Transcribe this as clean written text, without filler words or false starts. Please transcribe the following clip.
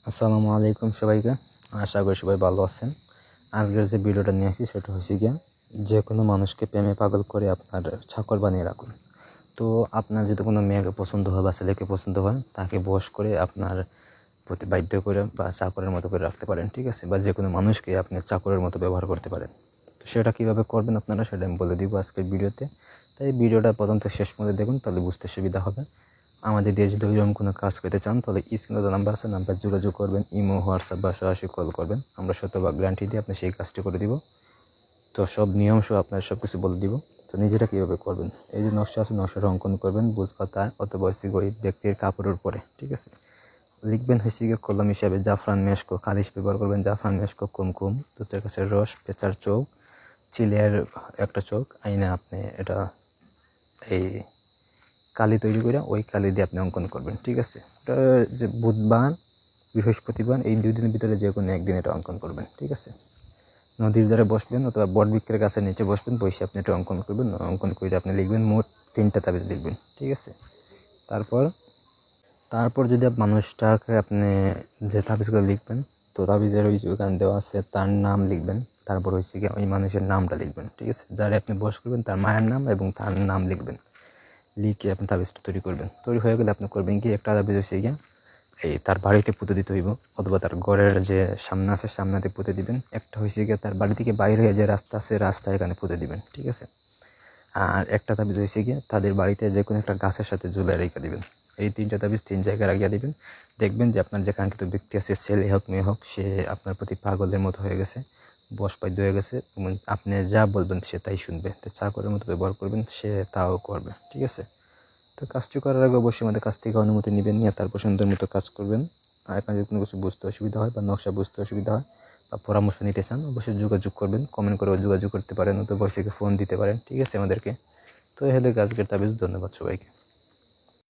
আসসালামু আলাইকুম সবাইকে। আশা করি সবাই ভালো আছেন। আজকের যে ভিডিওটা নিয়ে আসি সেটা হচ্ছে গিয়ে যে কোনো মানুষকে প্রেমে পাগল করে আপনার চাকর বানিয়ে রাখুন। তো আপনার যদি কোনো মেয়েকে পছন্দ হয় বা ছেলেকে পছন্দ হয়, তাকে বশ করে আপনার প্রতি বাধ্য করে বা চাকরের মতো করে রাখতে পারেন, ঠিক আছে? বা যে কোনো মানুষকে আপনি চাকরের মতো ব্যবহার করতে পারেন। তো সেটা কীভাবে করবেন আপনারা, সেটা আমি বলে দিব আজকের ভিডিওতে। তাই ভিডিওটা প্রথম থেকে শেষ পর্যন্ত দেখুন, তাহলে বুঝতে সুবিধা হবে। আমাদের দিয়ে যদি ওইরকম কোনো কাজ করতে চান, তাহলে স্ক্রিনে যে নাম্বার আছে, নাম্বার যোগাযোগ করবেন। ইমো, হোয়াটসঅ্যাপ বা সরাসরি কল করবেন। আমরা শতভাগ গ্যারান্টি দিয়ে আপনি সেই কাজটি করে দিব। তো সব নিয়ম সহ আপনার সব কিছু বলে দিব। তো নিজেরা কীভাবে করবেন, এই যে নকশা আছে, নকশাটা অঙ্কন করবেন বুঝ পাতা অথবা গরিব ব্যক্তির কাপড়ের উপরে, ঠিক আছে? লিখবেন হয়েছে গিয়ে কলম হিসাবে জাফরান মেশকো, খালিশ ব্যবহার করবেন জাফরান মেশকো, কুমকুম, দুধের কাছের রস, পেঁচার চোখ, চিলের একটা চোখ আইনে আপনি এটা এই কালি তৈরি করে ওই কালি দিয়ে আপনি অঙ্কন করবেন, ঠিক আছে? এটা যে বুধবার, বৃহস্পতিবার এই 2 দিনের ভিতরে যে কোনো একদিন এটা অঙ্কন করবেন, ঠিক আছে? নদীর ধারে বসবেন অথবা বটবৃক্ষের গাছের নিচে বসবেন, বসে আপনি এটা অঙ্কন করবেন। অঙ্কন করে আপনি লিখবেন মোট 3টা তাবিজ লিখবেন, ঠিক আছে? তারপর যদি মানুষটাকে আপনি যে তাবিজগুলো লিখবেন, তো তাবিজের ওই ওখানে দেওয়া আছে তার নাম লিখবেন। তারপর হচ্ছে কি ওই মানুষের নামটা লিখবেন, ঠিক আছে? যারা আপনি বশ করবেন তার মায়ের নাম এবং তার নাম লিখবেন। লিখে আপনি তাবিজটা তৈরি করবেন। তৈরি হয়ে গেলে আপনি করবেন কি, একটা তাবিজ হচ্ছে গিয়ে এই তার বাড়িতে পুঁতে দিতে হইব, অথবা তার ঘরের যে সামনে আছে সামনাতে পুঁতে দিবেন। একটা হচ্ছে গিয়ে তার বাড়ি থেকে বাইরে হয়ে যে রাস্তা আছে রাস্তার এখানে পুঁতে দিবেন, ঠিক আছে? আর একটা তাবিজ হয়েছে গিয়ে তাদের বাড়িতে যে কোনো একটা গাছের সাথে ঝুলে রেখে দিবেন। এই 3টা তাবিজ 3 জায়গায় রাখিয়ে দিবেন। দেখবেন যে আপনার যে কাঙ্ক্ষিত ব্যক্তি আছে, ছেলে হোক মেয়ে হোক, সে আপনার প্রতি পাগলের মতো হয়ে গেছে, বশবাধ্য হয়ে গেছে এবং আপনি যা বলবেন সে তাই শুনবে। তো চাকরের মতো ব্যবহার করবেন, সে তাও করবে, ঠিক আছে? তো কাজটি করার আগে অবশ্যই আমাদের কাছ থেকে অনুমতি নেবেন, নিয়ে তারপর সুন্দর মতো কাজ করবেন। আর এখানে যদি কোনো কিছু বুঝতে অসুবিধা হয় বা নকশা বুঝতে অসুবিধা হয় বা পরামর্শ নিতে চান, অবশ্যই যোগাযোগ করবেন। কমেন্ট করে যোগাযোগ করতে পারেন, অথবা ফোন দিতে পারেন, ঠিক আছে আমাদেরকে। তো এই হলো আজকের তাবিজ। ধন্যবাদ সবাইকে।